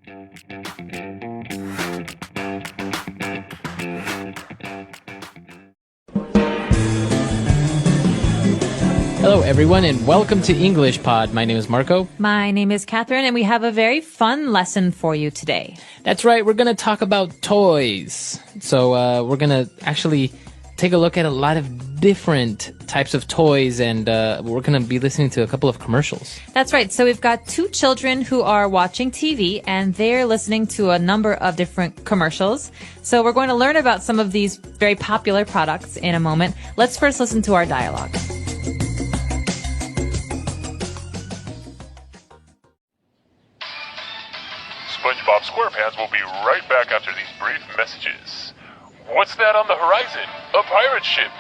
Hello, everyone, and welcome to English Pod. My name is Marco. My name is Catherine, and we have a very fun lesson for you today. That's right. We're going to talk about toys. So we're going to actually take a look at a lot of different types of toys, and we're going to be listening to a couple of commercials. That's right. So we've got two children who are watching TV, and they're listening to a number of different commercials. So we're going to learn about some of these very popular products in a moment. Let's first listen to our dialogue. SpongeBob SquarePants will be right back after these brief messages. What's that on the horizon? A pirate ship.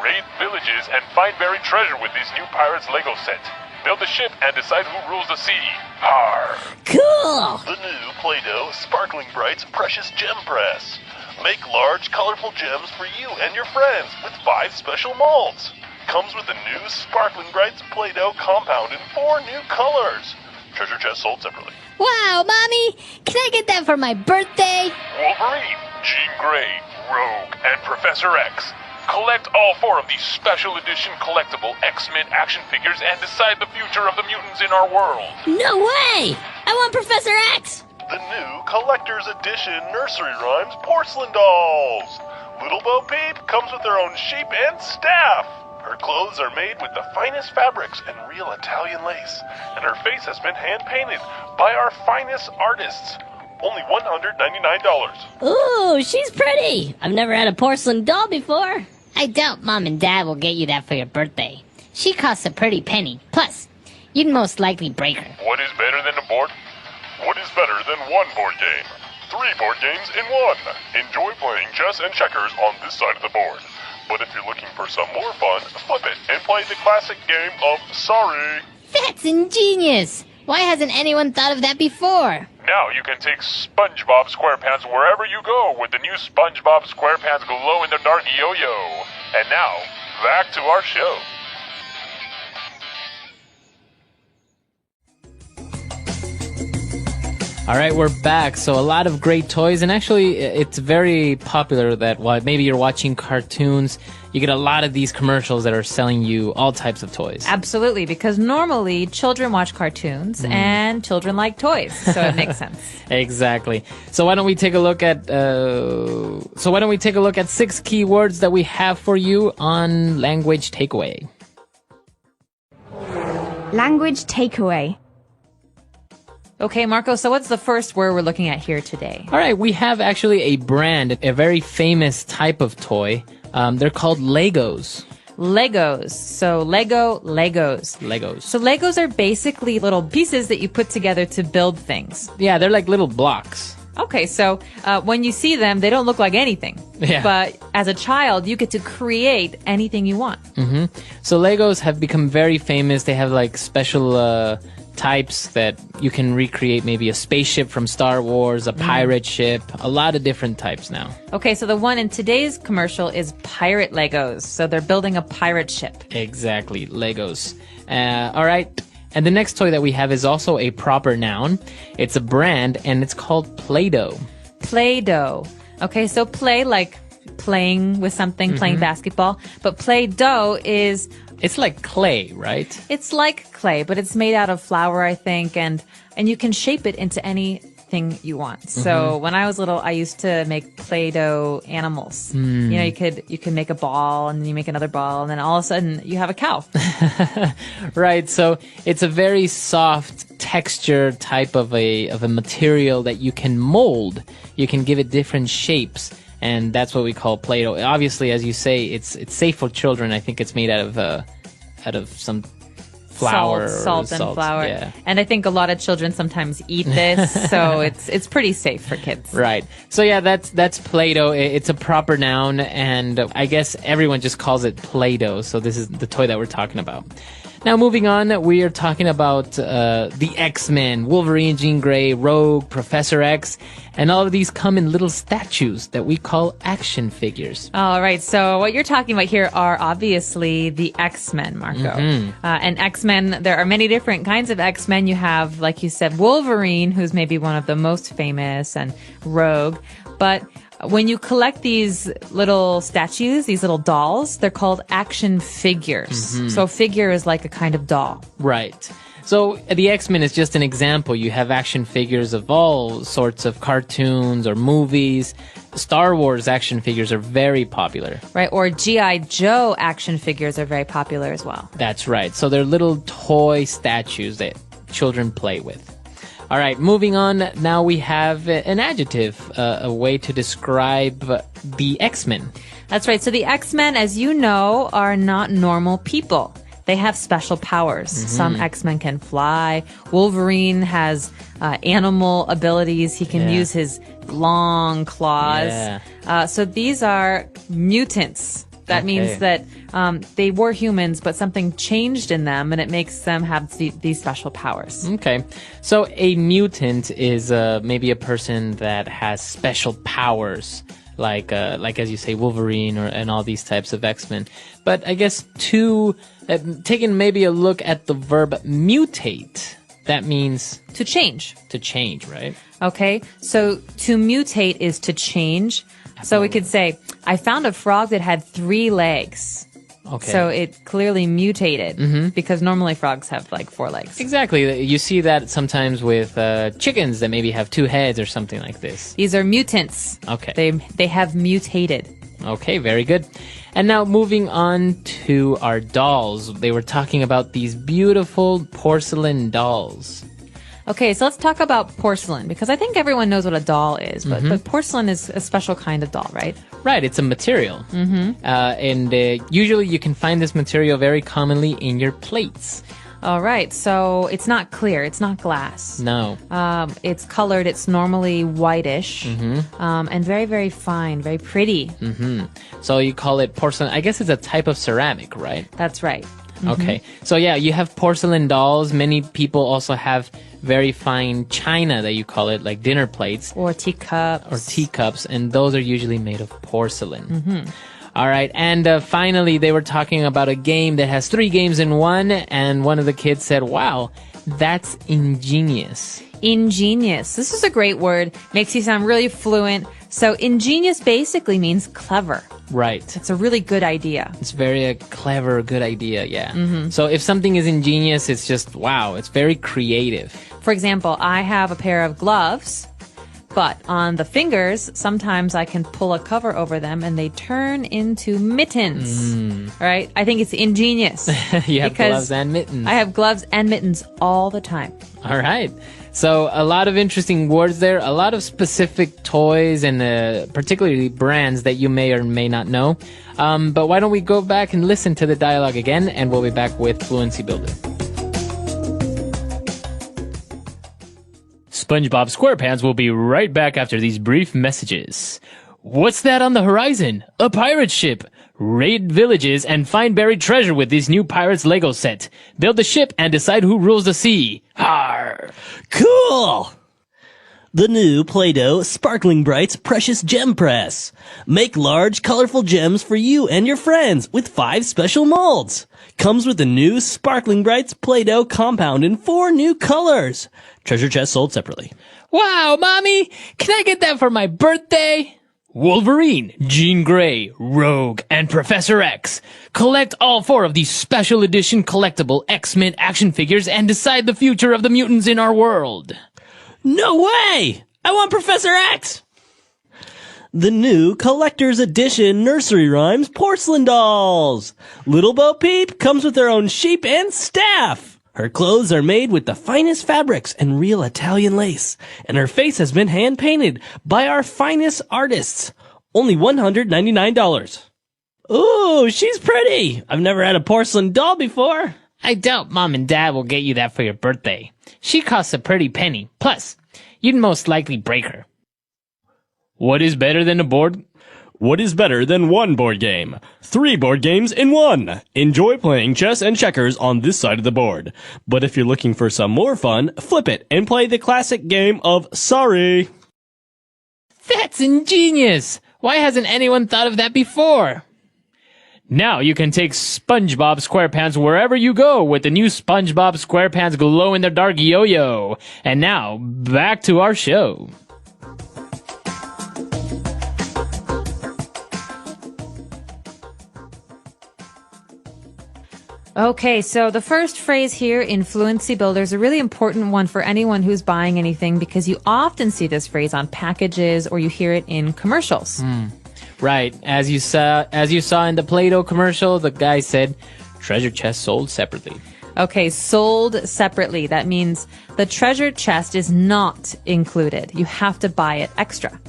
Raid villages and find buried treasure with this new Pirates Lego set. Build a ship and decide who rules the sea. Arr! Cool! The new Play-Doh Sparkling Brights Precious Gem Press. Make large, colorful gems for you and your friends with 5 special molds. Comes with the new Sparkling Brights Play-Doh compound in 4 new colors. Treasure chest sold separately. Wow, Mommy! Can I get that for my birthday? Wolverine, Jean Grey, Rogue, and Professor X. Collect all 4 of these special edition collectible X-Men action figures and decide the future of the mutants in our world. No way! I want Professor X! The new Collector's Edition Nursery Rhymes Porcelain Dolls. Little Bo Peep comes with her own sheep and staff. Her clothes are made with the finest fabrics and real Italian lace, and her face has been hand-painted by our finest artists. Only $199. Ooh, she's pretty! I've never had a porcelain doll before. I doubt Mom and Dad will get you that for your birthday. She costs a pretty penny. Plus, you'd most likely break her. What is better than a board? What is better than 1 board game? 3 board games in 1. Enjoy playing chess and checkers on this side of the board. But if you're looking for some more fun, flip it and play the classic game of Sorry. That's ingenious! Why hasn't anyone thought of that before? Now you can take SpongeBob SquarePants wherever you go with the new SpongeBob SquarePants glow-in-the-dark yo-yo. And now, back to our show. All right, we're back. So a lot of great toys, and actually it's very popular that while maybe you're watching cartoons, you get a lot of these commercials that are selling you all types of toys. Absolutely, because normally children watch cartoons and children like toys, so it makes sense. Exactly. So why don't we take a look at 6 keywords that we have for you on Language Takeaway. Language takeaway. Okay, Marco, so what's the first word we're looking at here today? All right, we have actually a brand, a very famous type of toy. They're called Legos. Legos. So Legos. Legos. So Legos are basically little pieces that you put together to build things. Yeah, they're like little blocks. Okay, so when you see them, they don't look like anything. Yeah. But as a child, you get to create anything you want. Mm-hmm. So Legos have become very famous. They have like special types that you can recreate, maybe a spaceship from Star Wars, a pirate ship, a lot of different types now. Okay, so the one in today's commercial is pirate Legos. So they're building a pirate ship. Exactly, Legos. All right. And the next toy that we have is also a proper noun. It's a brand, and it's called Play-Doh. Play-Doh. Okay, so play, like playing with something, playing basketball. But Play-Doh is... It's like clay, right? It's like clay, but it's made out of flour, I think, and you can shape it into anything you want. So when I was little, I used to make Play-Doh animals. You know, you could make a ball, and then you make another ball, and then all of a sudden you have a cow. Right. So it's a very soft texture type of a material that you can mold. You can give it different shapes. And that's what we call Play-Doh. Obviously, as you say, it's safe for children. I think it's made out of some flour, salt and flour. Yeah. And I think a lot of children sometimes eat this, so it's pretty safe for kids. Right. So yeah, that's Play-Doh. It's a proper noun, and I guess everyone just calls it Play-Doh. So this is the toy that we're talking about. Now, moving on, we are talking about the X-Men, Wolverine, Jean Grey, Rogue, Professor X, and all of these come in little statues that we call action figures. All right. So what you're talking about here are obviously the X-Men, Marco. And X-Men, there are many different kinds of X-Men. You have, like you said, Wolverine, who's maybe one of the most famous, and Rogue. But when you collect these little statues, these little dolls, they're called action figures. So a figure is like a kind of doll. Right. So the X-Men is just an example. You have action figures of all sorts of cartoons or movies. Star Wars action figures are very popular. Right. Or G.I. Joe action figures are very popular as well. That's right. So they're little toy statues that children play with. All right, moving on. Now we have an adjective, a way to describe the X-Men. That's right. So the X-Men, as you know, are not normal people. They have special powers. Some X-Men can fly. Wolverine has animal abilities. He can use his long claws. So these are mutants. That means that they were humans, but something changed in them, and it makes them have these special powers. Okay. So a mutant is maybe a person that has special powers, like as you say, Wolverine and all these types of X-Men. But I guess taking maybe a look at the verb mutate, that means To change. to change, right? Okay. So to mutate is to change. So we could say, I found a frog that had 3 legs. Okay. So it clearly mutated because normally frogs have like 4 legs. Exactly. You see that sometimes with chickens that maybe have 2 heads or something like this. These are mutants. Okay. They have mutated. Okay, very good. And now moving on to our dolls. They were talking about these beautiful porcelain dolls. Okay, so let's talk about porcelain, because I think everyone knows what a doll is, but porcelain is a special kind of doll, right? Right, it's a material. And usually you can find this material very commonly in your plates. All right, so it's not clear, it's not glass. No. It's colored, it's normally whitish, and very, very fine, very pretty. So you call it porcelain. I guess it's a type of ceramic, right? That's right. Okay. So yeah, you have porcelain dolls. Many people also have very fine china that you call it, like dinner plates. Or teacups. And those are usually made of porcelain. All right. And finally, they were talking about a game that has 3 games in one, and one of the kids said, wow, that's ingenious. Ingenious. This is a great word. Makes you sound really fluent. So ingenious basically means clever. Right. It's a really good idea. It's very clever, good idea, yeah. So if something is ingenious, it's just, wow, it's very creative. For example, I have a pair of gloves, but on the fingers, sometimes I can pull a cover over them and they turn into mittens. Right? I think it's ingenious. You have because gloves and mittens. I have gloves and mittens all the time. All right. So a lot of interesting words there, a lot of specific toys and particularly brands that you may or may not know. But why don't we go back and listen to the dialogue again, and we'll be back with Fluency Builder. SpongeBob SquarePants will be right back after these brief messages. What's that on the horizon? A pirate ship! Raid villages and find buried treasure with this new Pirates Lego set. Build a ship and decide who rules the sea. Har! Cool! The new Play-Doh Sparkling Brights Precious Gem Press. Make large, colorful gems for you and your friends with 5 special molds. Comes with the new Sparkling Brights Play-Doh compound in 4 new colors. Treasure chest sold separately. Wow, Mommy! Can I get that for my birthday? Wolverine, Jean Grey, Rogue, and Professor X. Collect all 4 of these special edition collectible X-Men action figures and decide the future of the mutants in our world. No way! I want Professor X! The new Collector's Edition Nursery Rhymes Porcelain Dolls. Little Bo Peep comes with her own sheep and staff. Her clothes are made with the finest fabrics and real Italian lace, and her face has been hand-painted by our finest artists. Only $199. Ooh, she's pretty! I've never had a porcelain doll before. I doubt Mom and Dad will get you that for your birthday. She costs a pretty penny. Plus, you'd most likely break her. What is better than a board? What is better than one board game? 3 board games in one. Enjoy playing chess and checkers on this side of the board. But if you're looking for some more fun, flip it and play the classic game of Sorry. That's ingenious! Why hasn't anyone thought of that before? Now you can take SpongeBob SquarePants wherever you go with the new SpongeBob SquarePants glow-in-the-dark yo-yo. And now, back to our show. Okay, so the first phrase here in Fluency Builder is a really important one for anyone who's buying anything because you often see this phrase on packages or you hear it in commercials. Right, as you saw in the Play-Doh commercial, the guy said, treasure chest sold separately. Okay, sold separately. That means the treasure chest is not included. You have to buy it extra.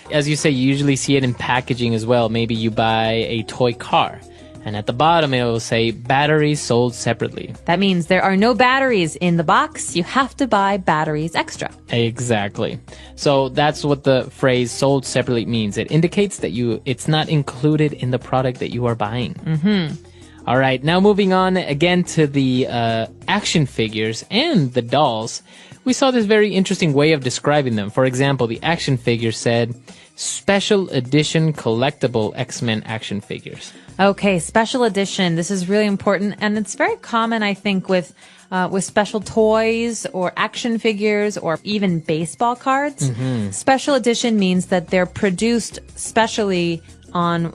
As you say, you usually see it in packaging as well. Maybe you buy a toy car. And at the bottom, it will say batteries sold separately. That means there are no batteries in the box. You have to buy batteries extra. Exactly. So that's what the phrase sold separately means. It indicates that it's not included in the product that you are buying. All right, now moving on again to the action figures and the dolls. We saw this very interesting way of describing them. For example, the action figure said, special edition collectible X-Men action figures. Okay, special edition. This is really important, and it's very common, I think, with special toys or action figures or even baseball cards. Special edition means that they're produced specially on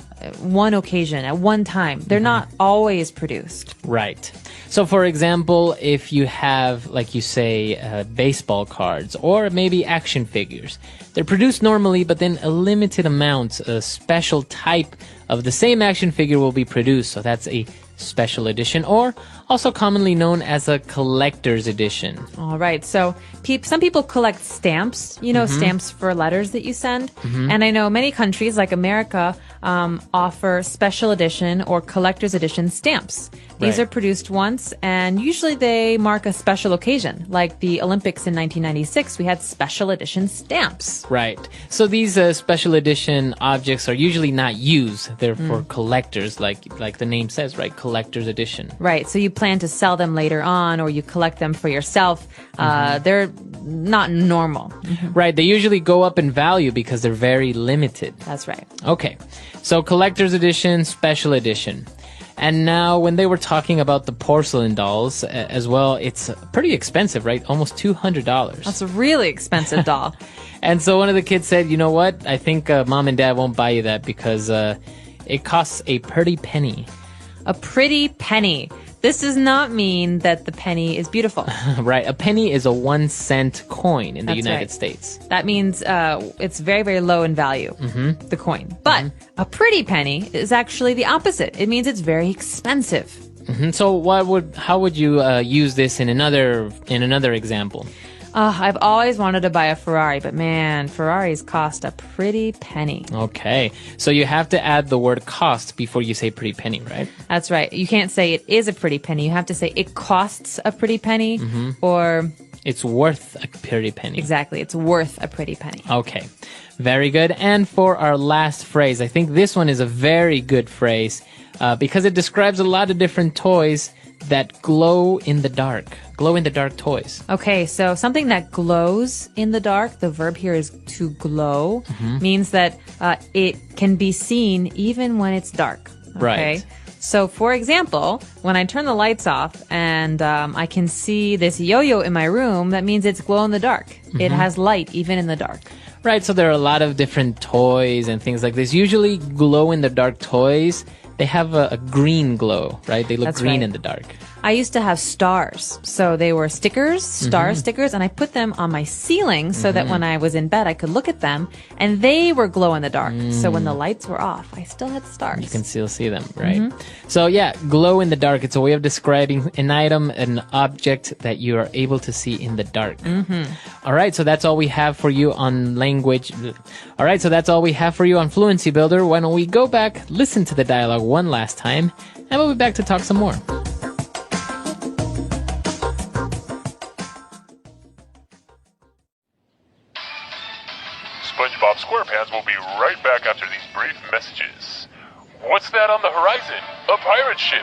one occasion, at one time. They're not always produced. Right. So, for example, if you have, like you say, baseball cards or maybe action figures, they're produced normally, but then a limited amount, a special type of the same action figure will be produced. So that's a special edition, or also commonly known as a collector's edition. All right. So some people collect stamps, stamps for letters that you send. And I know many countries like America offer special edition or collector's edition stamps. These Right. are produced once, and usually they mark a special occasion. Like the Olympics in 1996, we had special edition stamps. Right. So these special edition objects are usually not used. They're for collectors, like the name says, right? Collector's edition. Right. So you plan to sell them later on, or you collect them for yourself. They're not normal. Right. They usually go up in value because they're very limited. That's right. Okay. So collector's edition, special edition. And now when they were talking about the porcelain dolls as well, it's pretty expensive, right? Almost $200. That's a really expensive doll. And so one of the kids said, you know what? I think mom and dad won't buy you that because it costs a pretty penny. A pretty penny. This does not mean that the penny is beautiful. Right. A penny is a 1-cent coin in the That's United right. States. That means it's very, very low in value, the coin. But a pretty penny is actually the opposite. It means it's very expensive. So how would you use this in another example? I've always wanted to buy a Ferrari, but man, Ferraris cost a pretty penny. Okay. So you have to add the word cost before you say pretty penny, right? That's right. You can't say it is a pretty penny. You have to say it costs a pretty penny or... It's worth a pretty penny. Exactly. It's worth a pretty penny. Okay. Very good. And for our last phrase, I think this one is a very good phrase because it describes a lot of different toys that glow in the dark. Glow in the dark toys. Okay, so something that glows in the dark, the verb here is to glow, means that it can be seen even when it's dark. Okay? Right. So, for example, when I turn the lights off and I can see this yo-yo in my room, that means it's glow in the dark. It has light even in the dark. Right, so there are a lot of different toys and things like this. Usually glow in the dark toys, they have a green glow, right? They look That's green right. in the dark. I used to have stars. So they were stickers, star stickers, and I put them on my ceiling so that when I was in bed, I could look at them, and they were glow in the dark. So when the lights were off, I still had stars. You can still see them, right? So yeah, glow in the dark. It's a way of describing an item, an object that you are able to see in the dark. All right, so that's all we have for you on language. All right, so that's all we have for you on Fluency Builder. Why don't we go back, listen to the dialogue one last time, and we'll be back to talk some more. SpongeBob SquarePants will be right back after these brief messages. What's that on the horizon? A pirate ship.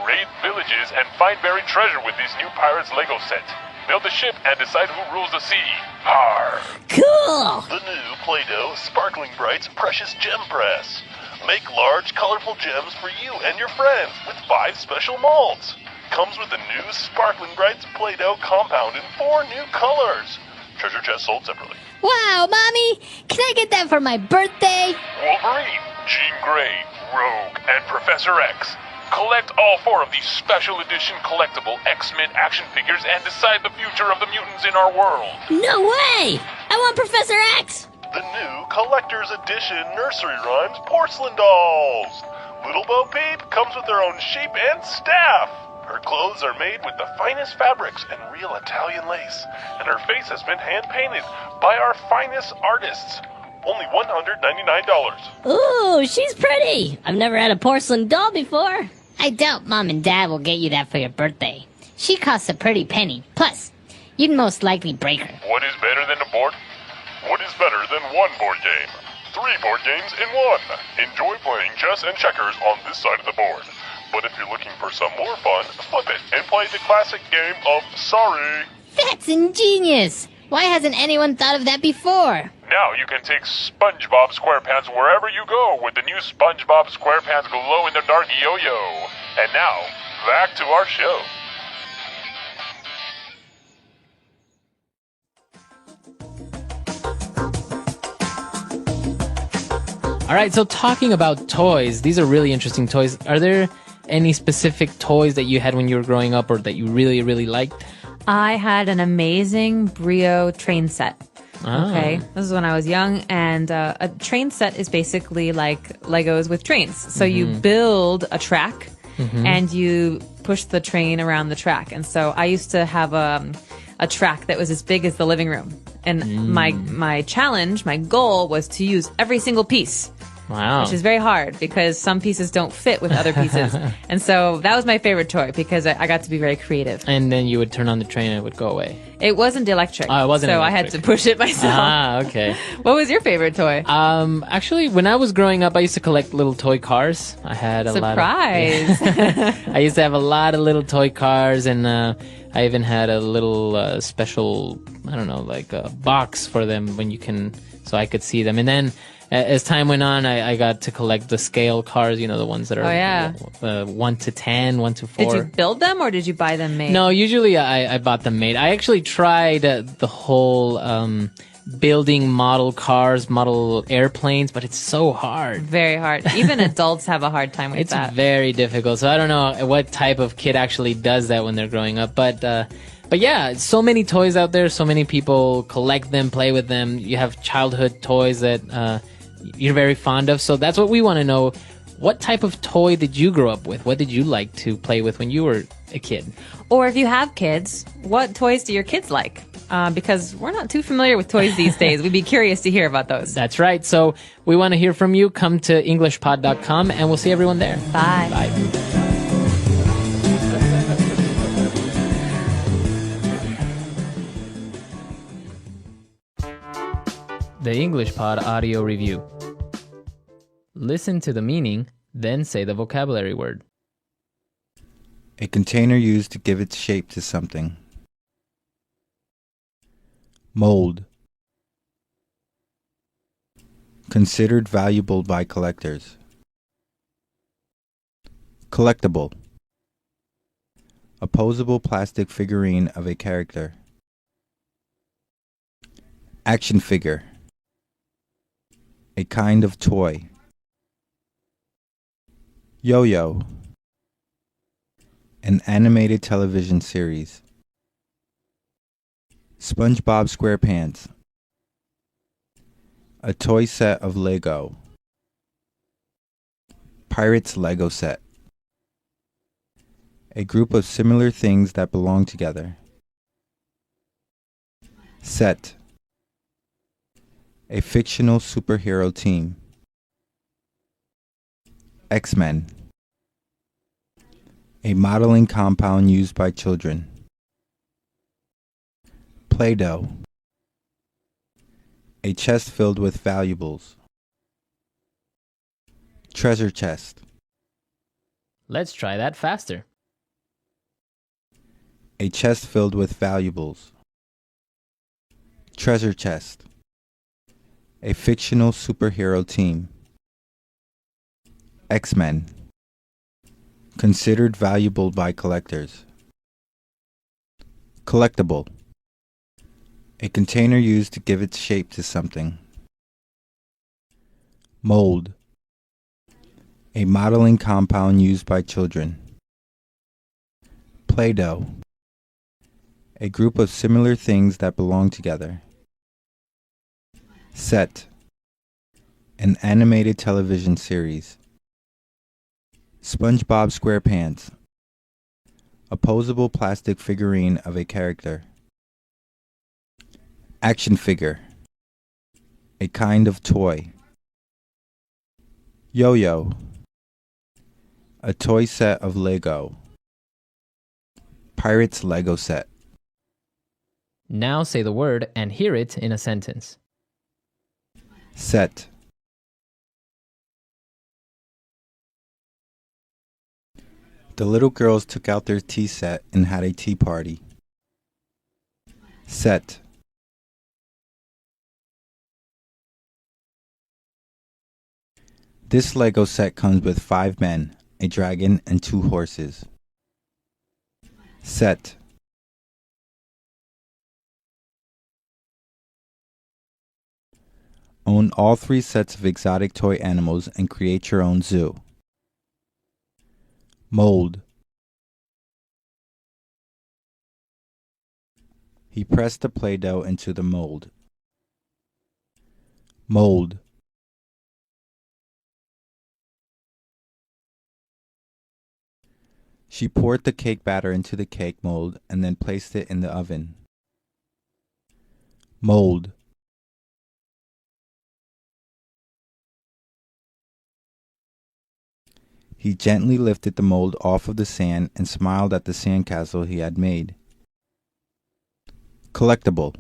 Raid villages and find buried treasure with this new Pirates Lego set. Build a ship and decide who rules the sea. Arr! Cool! The new Play-Doh Sparkling Brights Precious Gem Press. Make large, colorful gems for you and your friends with 5 special molds. Comes with the new Sparkling Brights Play-Doh compound in 4 new colors. Treasure chest sold separately. Wow, Mommy! Can I get that for my birthday? Wolverine, Jean Grey, Rogue, and Professor X. Collect all 4 of these special edition collectible X-Men action figures and decide the future of the mutants in our world. No way! I want Professor X! The new Collector's Edition Nursery Rhymes Porcelain Dolls. Little Bo Peep comes with her own sheep and staff. Her clothes are made with the finest fabrics and real Italian lace, and her face has been hand-painted by our finest artists. Only $199. Ooh, she's pretty! I've never had a porcelain doll before. I doubt Mom and Dad will get you that for your birthday. She costs a pretty penny. Plus, you'd most likely break her. What is better than a board? What is better than one board game? 3 board games in one. Enjoy playing chess and checkers on this side of the board. But if you're looking for some more fun, flip it and play the classic game of Sorry. That's ingenious! Why hasn't anyone thought of that before? Now you can take SpongeBob SquarePants wherever you go with the new SpongeBob SquarePants glow-in-the-dark yo-yo. And now, back to our show. All right, so talking about toys, these are really interesting toys. Are there any specific toys that you had when you were growing up or that you really, really liked? I had an amazing Brio train set. Okay, this is when I was young, and a train set is basically like Legos with trains. So you build a track, and you push the train around the track. And so I used to have a track that was as big as the living room. And my challenge, my goal was to use every single piece. Wow. Which is very hard because some pieces don't fit with other pieces. And so that was my favorite toy because I got to be very creative. And then you would turn on the train and it would go away. It wasn't electric. Oh, it wasn't so electric. I had to push it myself. Ah, okay. What was your favorite toy? Actually, when I was growing up, I used to collect little toy cars. I had a Surprise. lot of... I used to have a lot of little toy cars, and I even had a little special, I don't know, like a box for them when you can, so I could see them. And then as time went on, I got to collect the scale cars, you know, the ones that are 1 to 10, 1 to 4. Did you build them or did you buy them made? No, usually I bought them made. I actually tried the whole building model cars, model airplanes, but it's so hard. Very hard. Even adults have a hard time with that. It's very difficult. So I don't know what type of kid actually does that when they're growing up. But yeah, so many toys out there. So many people collect them, play with them. You have childhood toys that you're very fond of. So that's what we want to know. What type of toy did you grow up with? What did you like to play with when you were a kid? Or if you have kids, what toys do your kids like? Because we're not too familiar with toys these days. We'd be curious to hear about those. That's right. So we want to hear from you. Come to EnglishPod.com and we'll see everyone there. Bye. Bye. The English Pod Audio Review. Listen to the meaning, then say the vocabulary word. A container used to give its shape to something. Mold. Considered valuable by collectors. Collectible. A posable plastic figurine of a character. Action figure. A kind of toy. Yo-yo. An animated television series. SpongeBob SquarePants. A toy set of Lego. Pirates Lego set. A group of similar things that belong together. Set. A fictional superhero team. X-Men. A modeling compound used by children. Play-Doh. A chest filled with valuables. Treasure chest. Let's try that faster. A chest filled with valuables. Treasure chest. A fictional superhero team. X-Men. Considered valuable by collectors. Collectible. A container used to give its shape to something. Mold. A modeling compound used by children. Play-Doh. A group of similar things that belong together. Set. An animated television series. SpongeBob SquarePants. A posable plastic figurine of a character. Action figure. A kind of toy. Yo-yo. A toy set of Lego. Pirate's Lego set. Now say the word and hear it in a sentence. Set. The little girls took out their tea set and had a tea party. Set. This Lego set comes with 5 men, a dragon, and 2 horses. Set. Own all 3 sets of exotic toy animals and create your own zoo. Mold. He pressed the Play-Doh into the mold. Mold. She poured the cake batter into the cake mold and then placed it in the oven. Mold. He gently lifted the mold off of the sand and smiled at the sandcastle he had made. Collectible.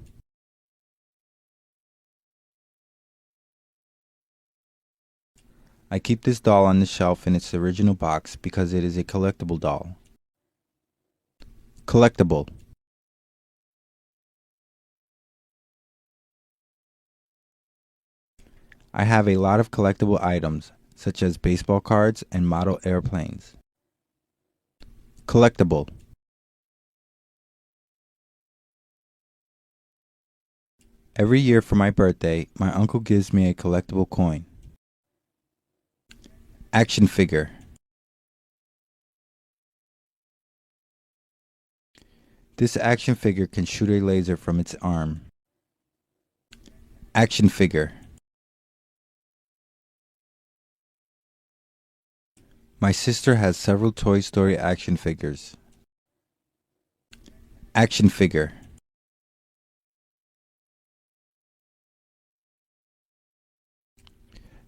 I keep this doll on the shelf in its original box because it is a collectible doll. Collectible. I have a lot of collectible items, such as baseball cards and model airplanes. Collectible. Every year for my birthday, my uncle gives me a collectible coin. Action figure. This action figure can shoot a laser from its arm. Action figure. My sister has several Toy Story action figures. Action figure.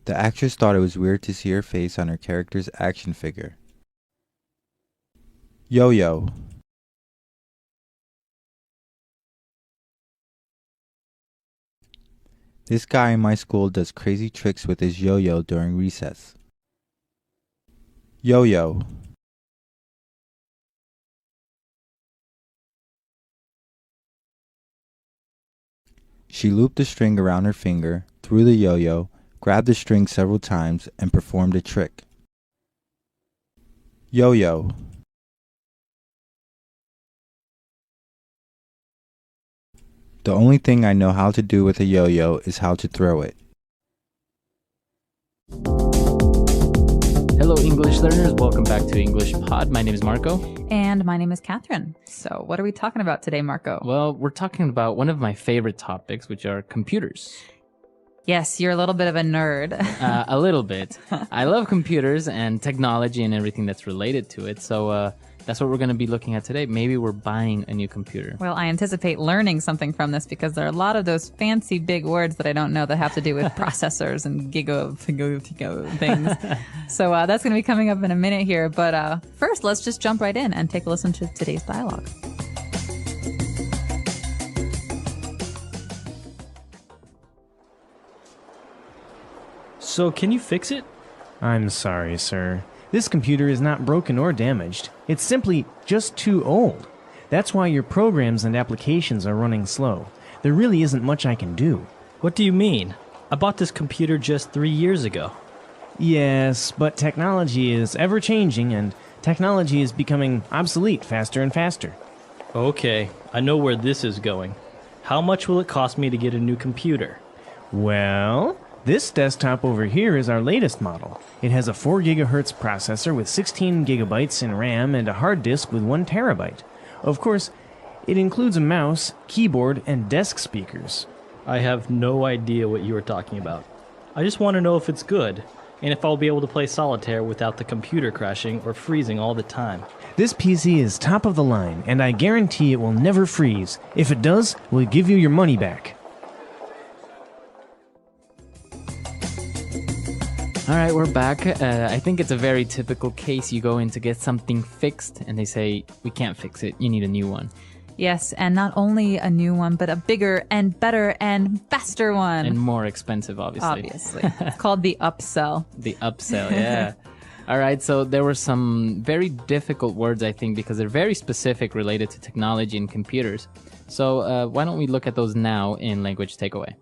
The actress thought it was weird to see her face on her character's action figure. Yo-yo. This guy in my school does crazy tricks with his yo-yo during recess. Yo-yo. She looped the string around her finger, threw the yo-yo, grabbed the string several times, and performed a trick. Yo-yo. The only thing I know how to do with a yo-yo is how to throw it. Hello, English learners. Welcome back to English Pod. My name is Marco. And my name is Catherine. So what are we talking about today, Marco? Well, we're talking about one of my favorite topics, which are computers. Yes, you're a little bit of a nerd. A little bit. I love computers and technology and everything that's related to it. So that's what we're going to be looking at today. Maybe we're buying a new computer. Well, I anticipate learning something from this because there are a lot of those fancy big words that I don't know that have to do with processors and gigo things. So that's going to be coming up in a minute here. But first, let's just jump right in and take a listen to today's dialogue. So can you fix it? I'm sorry, sir. This computer is not broken or damaged. It's simply just too old. That's why your programs and applications are running slow. There really isn't much I can do. What do you mean? I bought this computer just 3 years ago. Yes, but technology is ever-changing, and technology is becoming obsolete faster and faster. Okay, I know where this is going. How much will it cost me to get a new computer? Well, this desktop over here is our latest model. It has a 4 gigahertz processor with 16 gigabytes in RAM and a hard disk with 1 terabyte. Of course, it includes a mouse, keyboard, and desk speakers. I have no idea what you are talking about. I just want to know if it's good, and if I'll be able to play solitaire without the computer crashing or freezing all the time. This PC is top of the line, and I guarantee it will never freeze. If it does, we'll give you your money back. All right, we're back. I think it's a very typical case. You go in to get something fixed, and they say, we can't fix it. You need a new one. Yes, and not only a new one, but a bigger and better and faster one. And more expensive, obviously. Obviously. It's called the upsell. The upsell, yeah. All right, so there were some very difficult words, I think, because they're very specific related to technology and computers. So why don't we look at those now in Language Takeaway?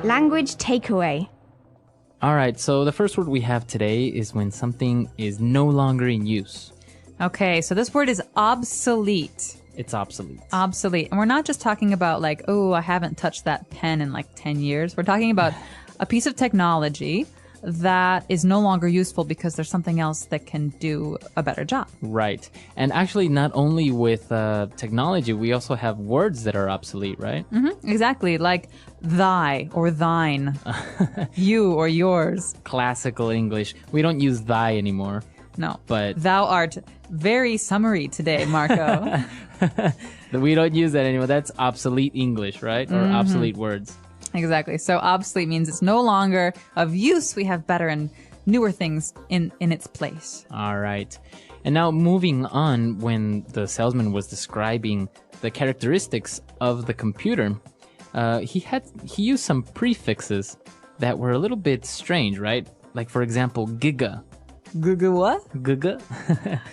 Language takeaway. All right, so the first word we have today is when something is no longer in use. Okay, so this word is obsolete. It's obsolete. Obsolete. And we're not just talking about like, oh, I haven't touched that pen in like 10 years. We're talking about a piece of technology that is no longer useful because there's something else that can do a better job. Right. And actually, not only with technology, we also have words that are obsolete, right? Mm-hmm, exactly. Like thy or thine, you or yours. Classical English. We don't use thy anymore. No. But thou art very summary today, Marco. We don't use that anymore. That's obsolete English, right? Or obsolete words. Exactly. So obsolete means it's no longer of use. We have better and newer things in its place. All right. And now moving on, when the salesman was describing the characteristics of the computer, he used some prefixes that were a little bit strange, right? Like, for example, giga. Giga what? Giga.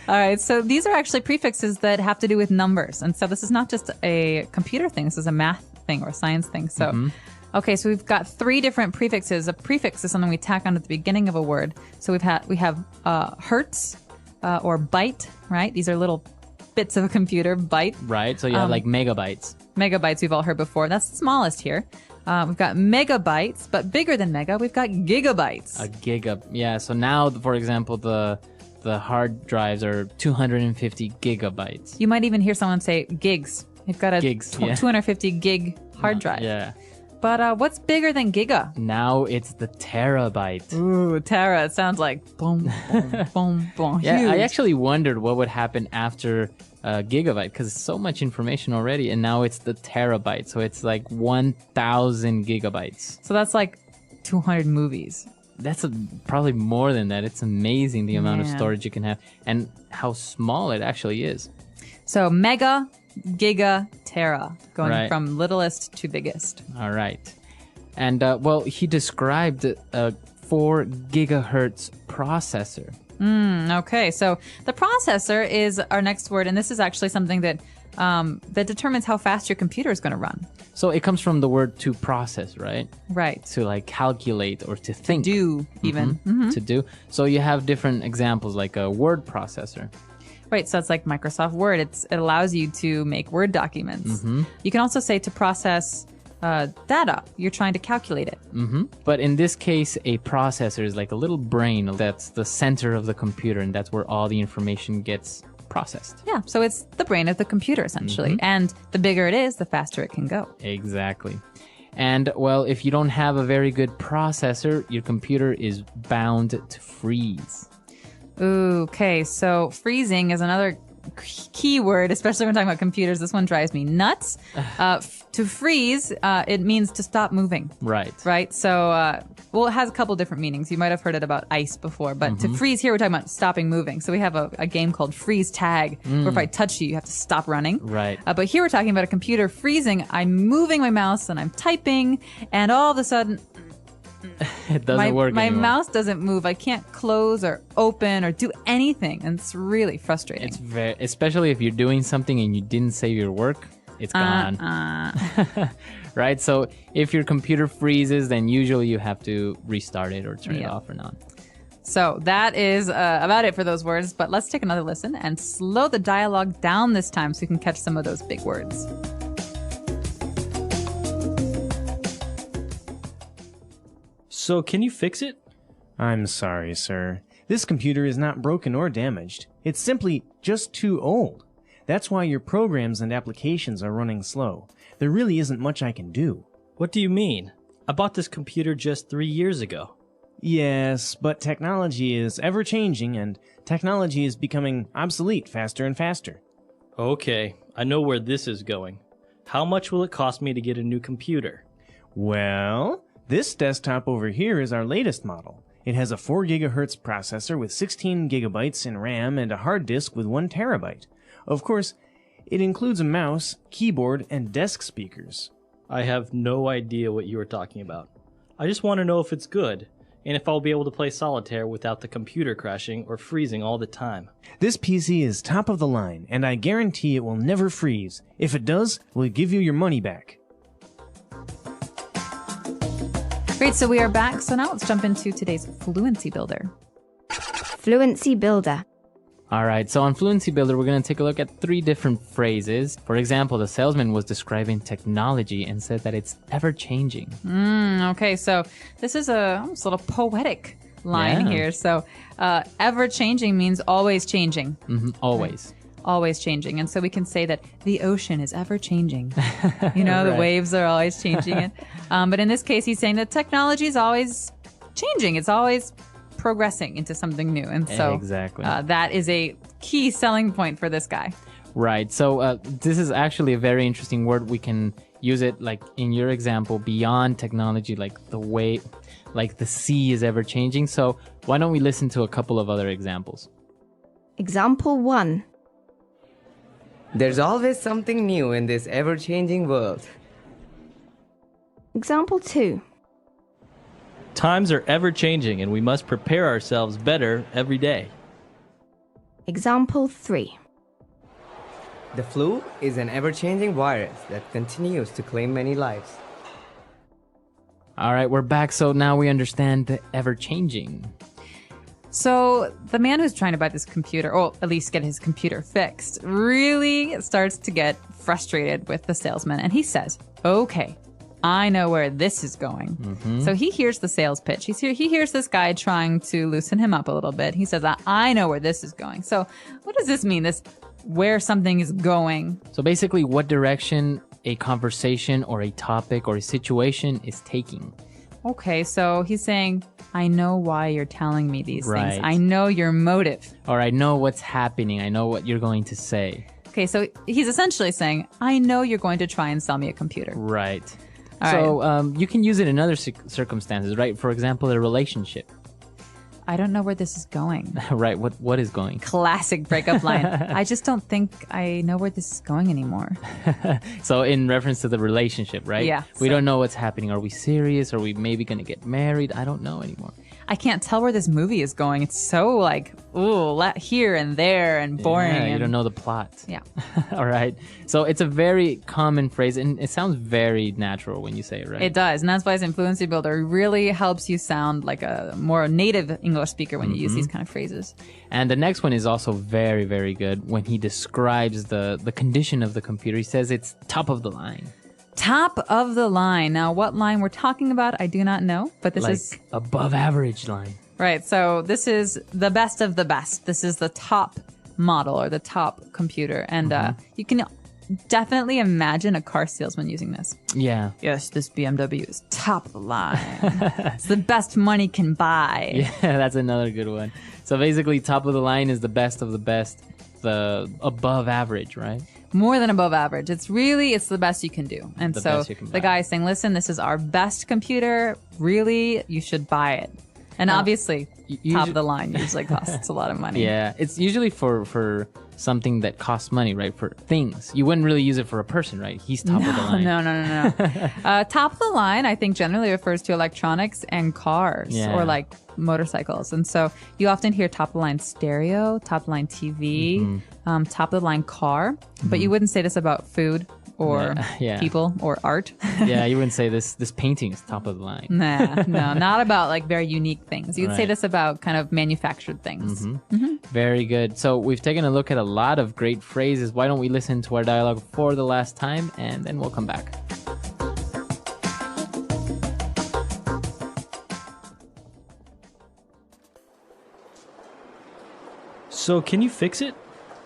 All right. So these are actually prefixes that have to do with numbers. And so this is not just a computer thing. This is a math thing or a science thing. So, okay. So we've got 3 different prefixes. A prefix is something we tack on at the beginning of a word. So we have hertz or byte, right? These are little bits of a computer, byte. Right. So you have like megabytes. Megabytes we've all heard before. That's the smallest here. We've got megabytes, but bigger than mega, we've got gigabytes. A giga. Yeah. So now, for example, the hard drives are 250 gigabytes. You might even hear someone say gigs. You've got a 250 gig hard drive. Yeah. But what's bigger than giga? Now it's the terabyte. Ooh, tera. It sounds like boom, boom, boom, boom. Yeah, Huge. I actually wondered what would happen after gigabyte, because it's so much information already, and now it's the terabyte. So it's like 1,000 gigabytes. So that's like 200 movies. That's probably more than that. It's amazing the amount of Yeah. storage you can have and how small it actually is. So mega, giga, tera, going Right. from littlest to biggest. All right. And, well, he described a 4 gigahertz processor. Okay, so the processor is our next word, and this is actually something that that determines how fast your computer is going to run. So it comes from the word to process, right? Right. To like calculate or to think. Do even. To do. So you have different examples like a word processor. Right, so it's like Microsoft Word. It allows you to make Word documents. You can also say to process data. You're trying to calculate it. But in this case, a processor is like a little brain that's the center of the computer, and that's where all the information gets processed. Yeah, so it's the brain of the computer, essentially. And the bigger it is, the faster it can go. Exactly. And, well, if you don't have a very good processor, your computer is bound to freeze. Ooh, okay, so freezing is another key word, especially when talking about computers. This one drives me nuts. To freeze, it means to stop moving. Right. Right? So, well, it has a couple different meanings. You might have heard it about ice before, but to freeze here, we're talking about stopping moving. So we have a game called Freeze Tag, where if I touch you, you have to stop running. Right. But here we're talking about a computer freezing. I'm moving my mouse and I'm typing, and all of a sudden, it doesn't work My anymore. mouse doesn't move. I can't close or open or do anything, and it's really frustrating. It's very, especially if you're doing something and you didn't save your work, it's gone. Right? So if your computer freezes, then usually you have to restart it or turn it off or on. So that is about it for those words, but let's take another listen and slow the dialogue down this time so you can catch some of those big words. So, can you fix it? I'm sorry, sir. This computer is not broken or damaged. It's simply just too old. That's why your programs and applications are running slow. There really isn't much I can do. What do you mean? I bought this computer just 3 years ago. Yes, but technology is ever-changing, and technology is becoming obsolete faster and faster. Okay, I know where this is going. How much will it cost me to get a new computer? Well, this desktop over here is our latest model. It has a 4 gigahertz processor with 16 gigabytes in RAM and a hard disk with 1 terabyte. Of course, it includes a mouse, keyboard, and desk speakers. I have no idea what you are talking about. I just want to know if it's good, and if I'll be able to play solitaire without the computer crashing or freezing all the time. This PC is top of the line, and I guarantee it will never freeze. If it does, we'll give you your money back. Great, so we are back. So now let's jump into today's Fluency Builder. Fluency Builder. All right, so on Fluency Builder, we're going to take a look at 3 different phrases. For example, the salesman was describing technology and said that it's ever-changing. Okay, so this is almost a little poetic line here. So ever-changing means always changing. Always. Always changing. And so we can say that the ocean is ever-changing. You know, the waves are always changing it. But in this case, he's saying that technology is always changing. It's always progressing into something new. And so exactly. that is a key selling point for this guy. Right. So this is actually a very interesting word. We can use it like in your example beyond technology, like the way, like the sea is ever changing. So why don't we listen to a couple of other examples? Example 1. There's always something new in this ever-changing world. Example 2. Times are ever changing, and we must prepare ourselves better every day. Example 3. The flu is an ever-changing virus that continues to claim many lives. All right, we're back. So now we understand the ever-changing. So the man who's trying to buy this computer, or at least get his computer fixed, really starts to get frustrated with the salesman. And he says, okay, I know where this is going. So he hears the sales pitch. He hears this guy trying to loosen him up a little bit. He says, I know where this is going. So what does this mean, this where something is going? So basically what direction a conversation or a topic or a situation is taking. Okay, so he's saying, I know why you're telling me these Right. things. I know your motive. Or I know what's happening. I know what you're going to say. Okay, so he's essentially saying, I know you're going to try and sell me a computer. Right. All So you can use it in other circumstances, right? For example, a relationship. I don't know where this is going. Right. What is going? Classic breakup line. I just don't think I know where this is going anymore. So in reference to the relationship, right? Yeah, We so- don't know what's happening. Are we serious? Are we maybe going to get married? I don't know anymore. I can't tell where this movie is going. It's so like, ooh, here and there and boring. Yeah, you and- don't know the plot. Yeah. All right. So it's a very common phrase, and it sounds very natural when you say it, right? It does. And that's why it's Fluency Builder really helps you sound like a more native English speaker when you use these kind of phrases. And the next one is also very, very good when he describes the condition of the computer. He says it's top of the line. Top of the line. Now, what line we're talking about, I do not know, but this Like is above average line. right. So this is the best of the best. This is the top model or the top computer. And you can definitely imagine a car salesman using this. Yeah. Yes, this BMW is top of the line. It's the best money can buy. Yeah, that's another good one. So basically, top of the line is the best of the best, the above average, right? More than above average. It's the best you can do. And The so best you can the buy. guy is saying, listen, this is our best computer. Really, you should buy it. And obviously, usually- top of the line usually costs a lot of money. Yeah, it's usually for something that costs money, right? For things. You wouldn't really use it for a person, right? He's top of the line. No. Top of the line, I think, generally refers to electronics and cars Yeah. or like motorcycles. And so you often hear top of the line stereo, top of the line TV, top of the line car. But you wouldn't say this about food or Yeah. people or art. Yeah, you wouldn't say this painting is top of the line. Nah, no, not about like very unique things. You'd say Right. this about kind of manufactured things. Very good. So we've taken a look at a lot of great phrases. Why don't we listen to our dialogue for the last time, and then we'll come back. So, can you fix it?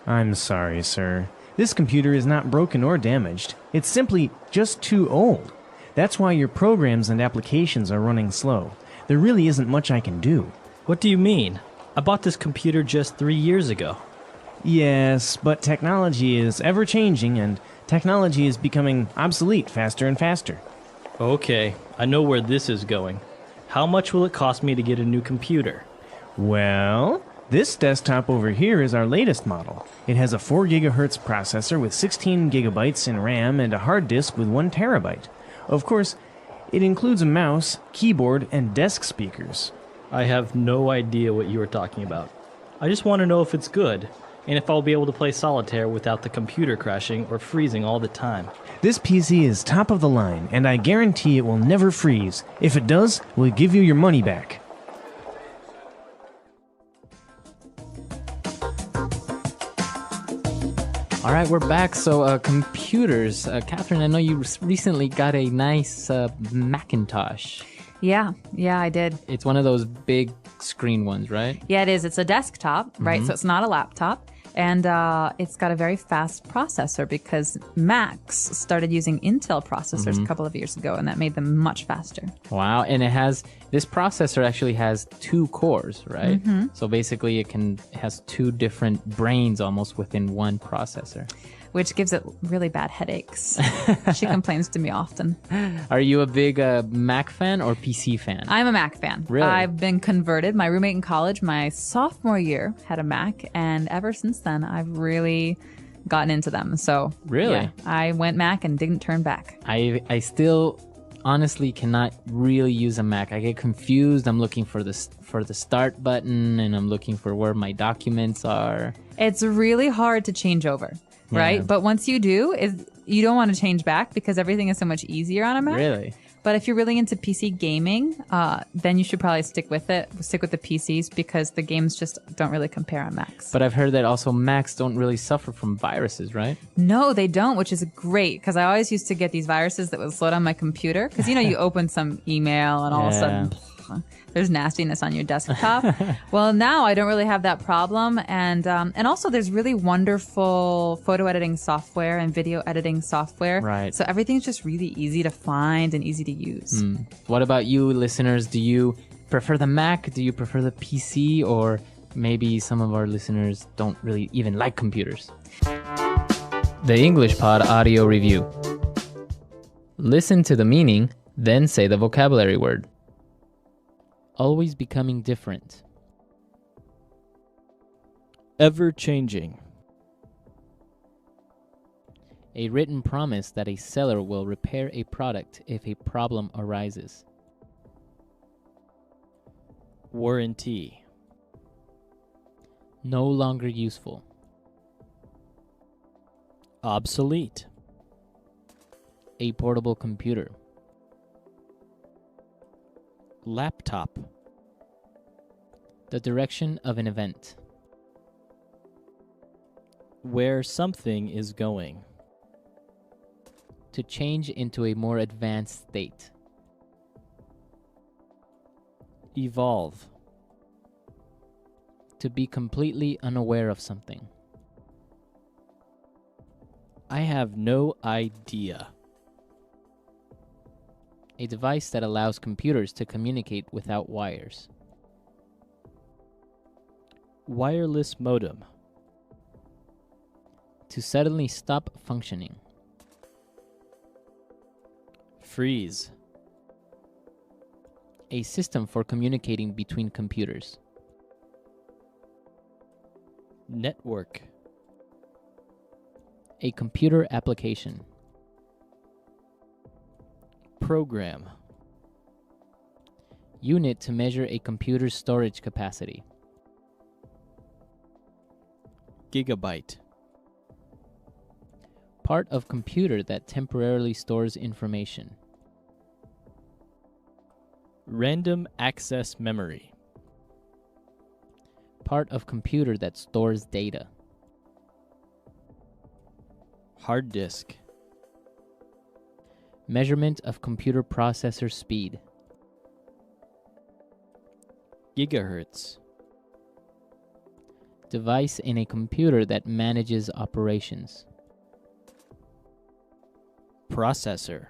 I'm sorry, sir. This computer is not broken or damaged. It's simply just too old. That's why your programs and applications are running slow. There really isn't much I can do. What do you mean? I bought this computer just 3 years ago. Yes, but technology is ever changing and technology is becoming obsolete faster and faster. Okay, I know where this is going. How much will it cost me to get a new computer? Well, this desktop over here is our latest model. It has a 4 gigahertz processor with 16 gigabytes in RAM and a hard disk with 1 terabyte. Of course, it includes a mouse, keyboard, and desk speakers. I have no idea what you are talking about. I just want to know if it's good, and if I'll be able to play solitaire without the computer crashing or freezing all the time. This PC is top of the line, and I guarantee it will never freeze. If it does, we'll give you your money back. All right, we're back. So, computers. Catherine, I know you recently got a nice Macintosh. Yeah, I did. It's one of those big screen ones, right? Yeah, it is. It's a desktop, right? So it's not a laptop. And it's got a very fast processor because Macs started using Intel processors a couple of years ago, and that made them much faster. Wow, and this processor actually has 2 cores, right? So basically it has 2 different brains almost within one processor. Which gives it really bad headaches. She complains to me often. Are you a big Mac fan or PC fan? I'm a Mac fan. Really? I've been converted. My roommate in college, my sophomore year, had a Mac, and ever since then, I've really gotten into them. So, Really? yeah, I went Mac and didn't turn back. I still honestly cannot really use a Mac. I get confused. I'm looking for the start button, and I'm looking for where my documents are. It's really hard to change over. Right? Yeah. But once you do, you don't want to change back because everything is so much easier on a Mac. Really? But if you're really into PC gaming, then you should probably stick with the PCs because the games just don't really compare on Macs. But I've heard that also Macs don't really suffer from viruses, right? No, they don't, which is great because I always used to get these viruses that would slow down my computer because, you open some email and all of a sudden there's nastiness on your desktop. Well, now I don't really have that problem. And also there's really wonderful photo editing software and video editing software. Right. So everything's just really easy to find and easy to use. What about you, listeners? Do you prefer the Mac? Do you prefer the PC? Or maybe some of our listeners don't really even like computers? The English Pod Audio Review. Listen to the meaning, then say the vocabulary word. Always becoming different. Ever changing. A written promise that a seller will repair a product if a problem arises. Warranty. No longer useful. Obsolete. A portable computer. Laptop. The direction of an event. Where something is going. To change into a more advanced state. Evolve. To be completely unaware of something. I have no idea. A device that allows computers to communicate without wires. Wireless modem. To suddenly stop functioning. Freeze. A system for communicating between computers. Network. A computer application. Program. Unit to measure a computer's storage capacity. Gigabyte. Part of computer that temporarily stores information. Random access memory. Part of computer that stores data. Hard disk. Measurement of computer processor speed. Gigahertz. Device in a computer that manages operations. Processor.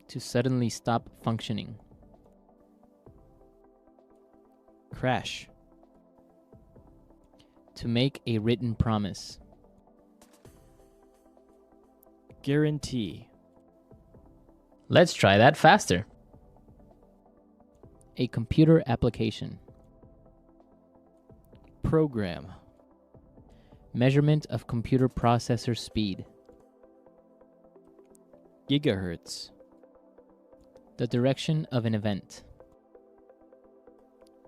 To suddenly stop functioning. Crash. To make a written promise. Guarantee. Let's try that faster. A computer application. Program. Measurement of computer processor speed. Gigahertz. The direction of an event.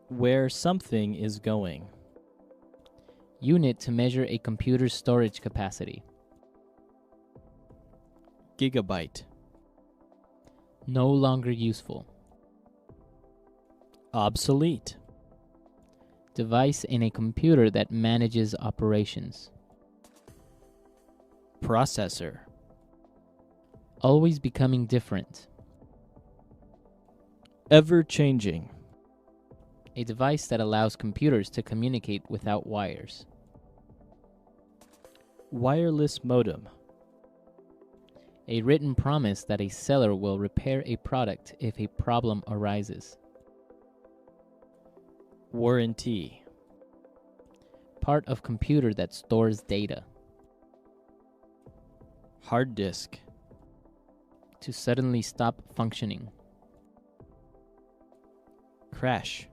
Where something is going. Unit to measure a computer's storage capacity. Gigabyte. No longer useful. Obsolete. Device in a computer that manages operations. Processor. Always becoming different. Ever-changing. A device that allows computers to communicate without wires. Wireless modem. A written promise that a seller will repair a product if a problem arises. Warranty. Part of computer that stores data. Hard disk. To suddenly stop functioning. Crash.